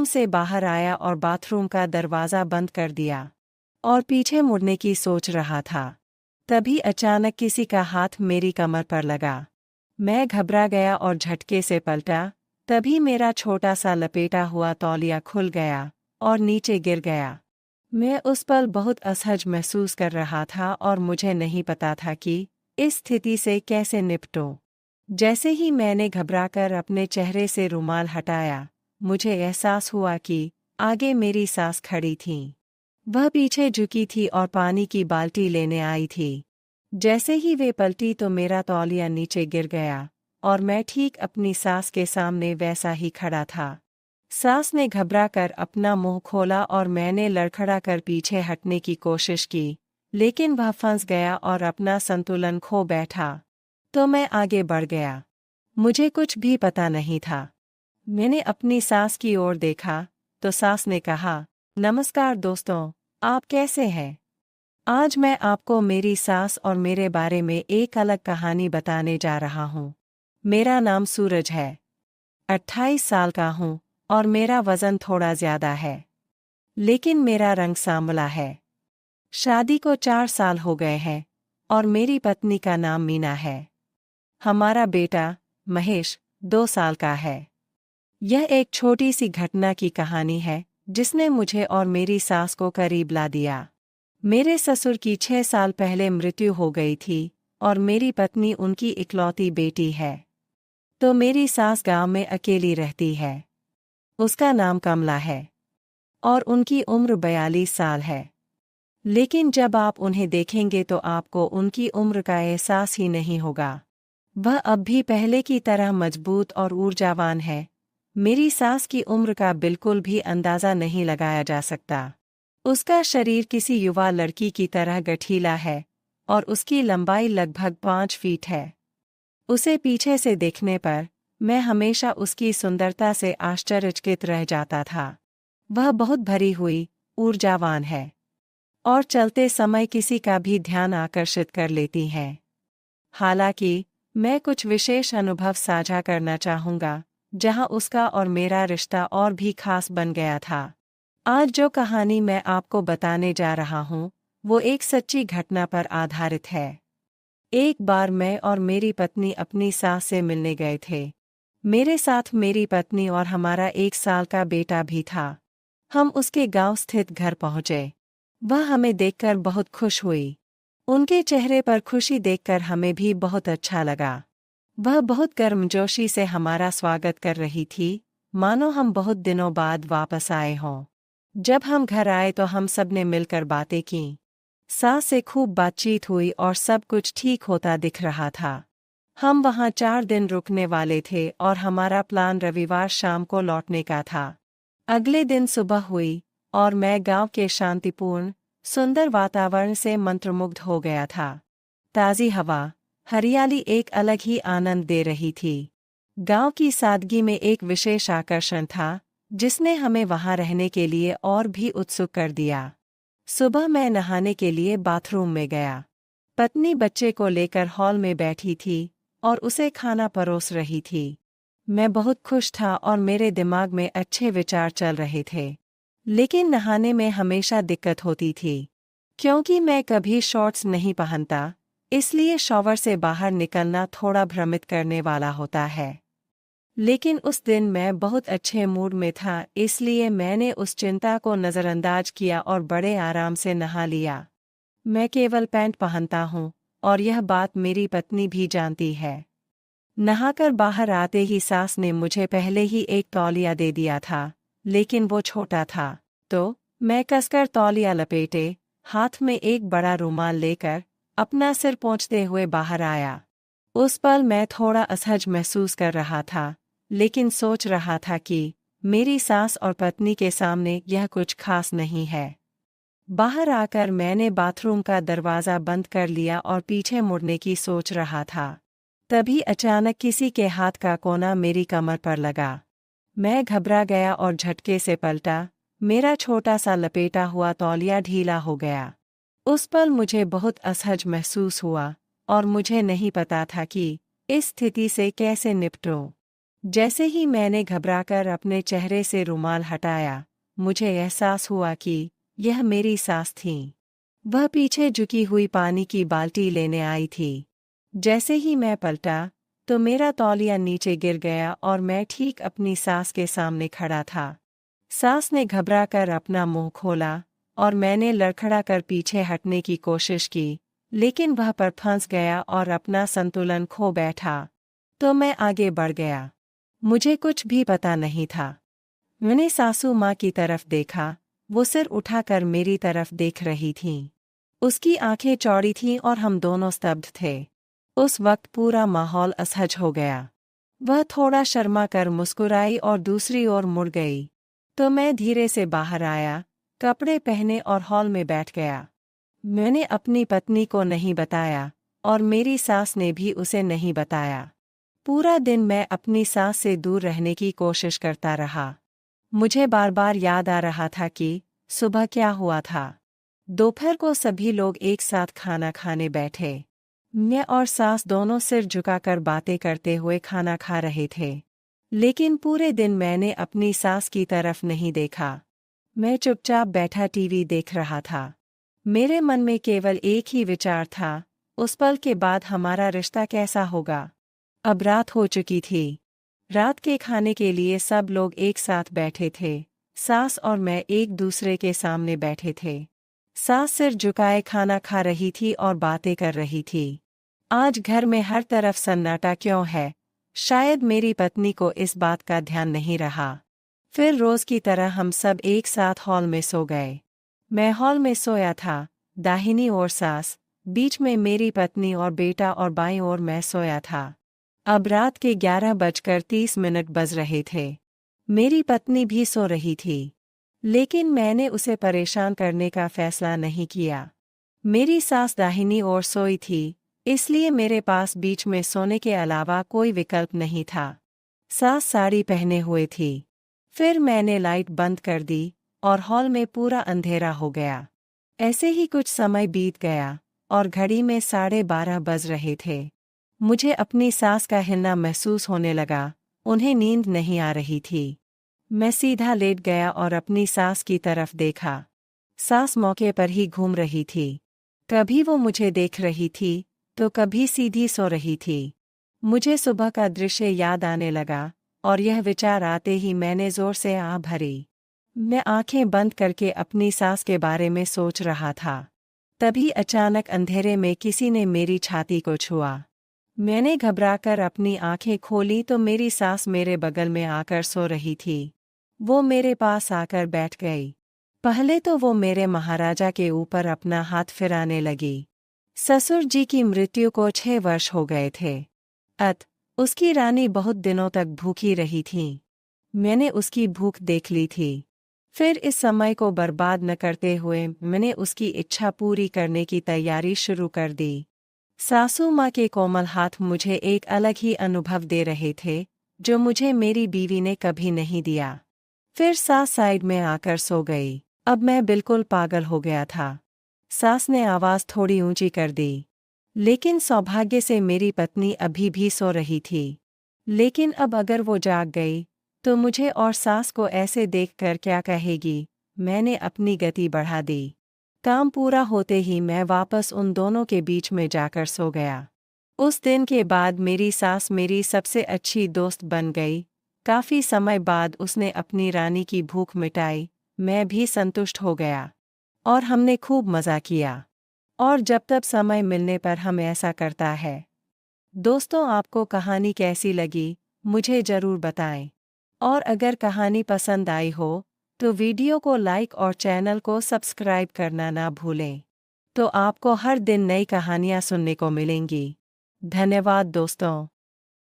से बाहर आया और बाथरूम का दरवाज़ा बंद कर दिया और पीछे मुड़ने की सोच रहा था। तभी अचानक किसी का हाथ मेरी कमर पर लगा। मैं घबरा गया और झटके से पलटा। तभी मेरा छोटा सा लपेटा हुआ तौलिया खुल गया और नीचे गिर गया। मैं उस पल बहुत असहज महसूस कर रहा था और मुझे नहीं पता था कि इस स्थिति से कैसे निपटूं। जैसे ही मैंने घबराकर अपने चेहरे से रुमाल हटाया, मुझे एहसास हुआ कि आगे मेरी सास खड़ी थी। वह पीछे झुकी थी और पानी की बाल्टी लेने आई थी। जैसे ही वे पलटी तो मेरा तौलिया नीचे गिर गया और मैं ठीक अपनी सास के सामने वैसा ही खड़ा था। सास ने घबराकर अपना मुंह खोला और मैंने लड़खड़ाकर पीछे हटने की कोशिश की, लेकिन वह फंस गया और अपना संतुलन खो बैठा। तो मैं आगे बढ़ गया। मुझे कुछ भी पता नहीं था। मैंने अपनी सास की ओर देखा तो सास ने कहा, नमस्कार दोस्तों, आप कैसे हैं? आज मैं आपको मेरी सास और मेरे बारे में एक अलग कहानी बताने जा रहा हूँ। मेरा नाम सूरज है। 28 साल का हूँ और मेरा वजन थोड़ा ज्यादा है, लेकिन मेरा रंग सांवला है। शादी को 4 साल हो गए हैं और मेरी पत्नी का नाम मीना है। हमारा बेटा महेश 2 साल का है। यह एक छोटी सी घटना की कहानी है जिसने मुझे और मेरी सास को करीब ला दिया। मेरे ससुर की 6 साल पहले मृत्यु हो गई थी और मेरी पत्नी उनकी इकलौती बेटी है। तो मेरी सास गांव में अकेली रहती है। उसका नाम कमला है और उनकी उम्र 42 साल है। लेकिन जब आप उन्हें देखेंगे तो आपको उनकी उम्र का एहसास ही नहीं होगा। वह अब भी पहले की तरह मजबूत और ऊर्जावान है। मेरी सास की उम्र का बिल्कुल भी अंदाज़ा नहीं लगाया जा सकता। उसका शरीर किसी युवा लड़की की तरह गठीला है और उसकी लंबाई लगभग 5 फीट है। उसे पीछे से देखने पर मैं हमेशा उसकी सुंदरता से आश्चर्यचकित रह जाता था। वह बहुत भरी हुई, ऊर्जावान है और चलते समय किसी का भी ध्यान आकर्षित कर लेती है। हालांकि मैं कुछ विशेष अनुभव साझा करना चाहूँगा जहां उसका और मेरा रिश्ता और भी खास बन गया था। आज जो कहानी मैं आपको बताने जा रहा हूँ, वो एक सच्ची घटना पर आधारित है। एक बार मैं और मेरी पत्नी अपनी सास से मिलने गए थे। मेरे साथ मेरी पत्नी और हमारा 1 साल का बेटा भी था। हम उसके गांव स्थित घर पहुँचे। वह हमें देखकर बहुत खुश हुई। उनके चेहरे पर खुशी देखकर हमें भी बहुत अच्छा लगा। वह बहुत गर्मजोशी से हमारा स्वागत कर रही थी, मानो हम बहुत दिनों बाद वापस आए हों। जब हम घर आए तो हम सब ने मिलकर बातें कीं। सास से खूब बातचीत हुई और सब कुछ ठीक होता दिख रहा था। हम वहाँ 4 दिन रुकने वाले थे और हमारा प्लान रविवार शाम को लौटने का था। अगले दिन सुबह हुई और मैं गांव के शांतिपूर्ण, सुंदर वातावरण से मंत्रमुग्ध हो गया था। ताज़ी हवा, हरियाली एक अलग ही आनंद दे रही थी। गांव की सादगी में एक विशेष आकर्षण था जिसने हमें वहां रहने के लिए और भी उत्सुक कर दिया। सुबह मैं नहाने के लिए बाथरूम में गया। पत्नी बच्चे को लेकर हॉल में बैठी थी और उसे खाना परोस रही थी। मैं बहुत खुश था और मेरे दिमाग में अच्छे विचार चल रहे थे। लेकिन नहाने में हमेशा दिक्कत होती थी। क्योंकि मैं कभी शॉर्ट्स नहीं पहनता, इसलिए शॉवर से बाहर निकलना थोड़ा भ्रमित करने वाला होता है। लेकिन उस दिन मैं बहुत अच्छे मूड में था, इसलिए मैंने उस चिंता को नज़रअंदाज किया और बड़े आराम से नहा लिया। मैं केवल पैंट पहनता हूँ और यह बात मेरी पत्नी भी जानती है। नहाकर बाहर आते ही सास ने मुझे पहले ही एक तौलिया दे दिया था, लेकिन वो छोटा था। तो मैं कसकर तौलिया लपेटे, हाथ में एक बड़ा रुमाल लेकर अपना सिर पोंछते हुए बाहर आया। उस पल मैं थोड़ा असहज महसूस कर रहा था, लेकिन सोच रहा था कि मेरी सास और पत्नी के सामने यह कुछ खास नहीं है। बाहर आकर मैंने बाथरूम का दरवाज़ा बंद कर लिया और पीछे मुड़ने की सोच रहा था। तभी अचानक किसी के हाथ का कोना मेरी कमर पर लगा। मैं घबरा गया और झटके से पलटा। मेरा छोटा सा लपेटा हुआ तौलिया ढीला हो गया। उस पल मुझे बहुत असहज महसूस हुआ और मुझे नहीं पता था कि इस स्थिति से कैसे निपटूं। जैसे ही मैंने घबराकर अपने चेहरे से रुमाल हटाया, मुझे एहसास हुआ कि यह मेरी सास थी। वह पीछे झुकी हुई पानी की बाल्टी लेने आई थी। जैसे ही मैं पलटा तो मेरा तौलिया नीचे गिर गया और मैं ठीक अपनी सास के सामने खड़ा था। सास ने घबराकर अपना मुंह खोला और मैंने लड़खड़ाकर पीछे हटने की कोशिश की, लेकिन वह पर फंस गया और अपना संतुलन खो बैठा। तो मैं आगे बढ़ गया। मुझे कुछ भी पता नहीं था। मैंने सासू माँ की तरफ देखा, वो सिर उठाकर मेरी तरफ देख रही थीं। उसकी आंखें चौड़ी थीं और हम दोनों स्तब्ध थे। उस वक्त पूरा माहौल असहज हो गया। वह थोड़ा शर्मा कर मुस्कुराई और दूसरी ओर मुड़ गई। तो मैं धीरे से बाहर आया, कपड़े पहने और हॉल में बैठ गया। मैंने अपनी पत्नी को नहीं बताया और मेरी सास ने भी उसे नहीं बताया। पूरा दिन मैं अपनी सास से दूर रहने की कोशिश करता रहा। मुझे बार बार याद आ रहा था कि सुबह क्या हुआ था। दोपहर को सभी लोग एक साथ खाना खाने बैठे। मैं और सास दोनों सिर झुकाकर बातें करते हुए खाना खा रहे थे। लेकिन पूरे दिन मैंने अपनी सास की तरफ नहीं देखा। मैं चुपचाप बैठा टीवी देख रहा था। मेरे मन में केवल एक ही विचार था, उस पल के बाद हमारा रिश्ता कैसा होगा। अब रात हो चुकी थी। रात के खाने के लिए सब लोग एक साथ बैठे थे। सास और मैं एक दूसरे के सामने बैठे थे। सास सिर झुकाए खाना खा रही थी और बातें कर रही थी। आज घर में हर तरफ सन्नाटा क्यों है? शायद मेरी पत्नी को इस बात का ध्यान नहीं रहा। फिर रोज की तरह हम सब एक साथ हॉल में सो गए। मैं हॉल में सोया था, दाहिनी ओर सास, बीच में मेरी पत्नी और बेटा और बाईं ओर मैं सोया था। अब रात के 11:30 बज रहे थे। मेरी पत्नी भी सो रही थी, लेकिन मैंने उसे परेशान करने का फैसला नहीं किया। मेरी सास दाहिनी ओर सोई थी, इसलिए मेरे पास बीच में सोने के अलावा कोई विकल्प नहीं था। सास साड़ी पहने हुए थी। फिर मैंने लाइट बंद कर दी और हॉल में पूरा अंधेरा हो गया। ऐसे ही कुछ समय बीत गया और घड़ी में 12:30 बज रहे थे। मुझे अपनी सास का हिलना महसूस होने लगा। उन्हें नींद नहीं आ रही थी। मैं सीधा लेट गया और अपनी सास की तरफ देखा। सास मौके पर ही घूम रही थी। कभी वो मुझे देख रही थी तो कभी सीधी सो रही थी। मुझे सुबह का दृश्य याद आने लगा और यह विचार आते ही मैंने जोर से आह भरी। मैं आंखें बंद करके अपनी सास के बारे में सोच रहा था। तभी अचानक अंधेरे में किसी ने मेरी छाती को छुआ। मैंने घबराकर अपनी आंखें खोली तो मेरी सास मेरे बगल में आकर सो रही थी। वो मेरे पास आकर बैठ गई। पहले तो वो मेरे महाराजा के ऊपर अपना हाथ फिराने लगी। ससुर जी की मृत्यु को 6 वर्ष हो गए थे। उसकी रानी बहुत दिनों तक भूखी रही थी। मैंने उसकी भूख देख ली थी। फिर इस समय को बर्बाद न करते हुए मैंने उसकी इच्छा पूरी करने की तैयारी शुरू कर दी। सासू माँ के कोमल हाथ मुझे एक अलग ही अनुभव दे रहे थे, जो मुझे मेरी बीवी ने कभी नहीं दिया। फिर सास साइड में आकर सो गई। अब मैं बिल्कुल पागल हो गया था। सास ने आवाज़ थोड़ी ऊंची कर दी, लेकिन सौभाग्य से मेरी पत्नी अभी भी सो रही थी। लेकिन अब अगर वो जाग गई तो मुझे और सास को ऐसे देखकर क्या कहेगी। मैंने अपनी गति बढ़ा दी। काम पूरा होते ही मैं वापस उन दोनों के बीच में जाकर सो गया। उस दिन के बाद मेरी सास मेरी सबसे अच्छी दोस्त बन गई। काफी समय बाद उसने अपनी रानी की भूख मिटाई। मैं भी संतुष्ट हो गया और हमने खूब मज़ा किया। और जब तब समय मिलने पर हम ऐसा करता है। दोस्तों, आपको कहानी कैसी लगी मुझे ज़रूर बताएं। और अगर कहानी पसंद आई हो तो वीडियो को लाइक और चैनल को सब्सक्राइब करना ना भूलें। तो आपको हर दिन नई कहानियाँ सुनने को मिलेंगी। धन्यवाद दोस्तों।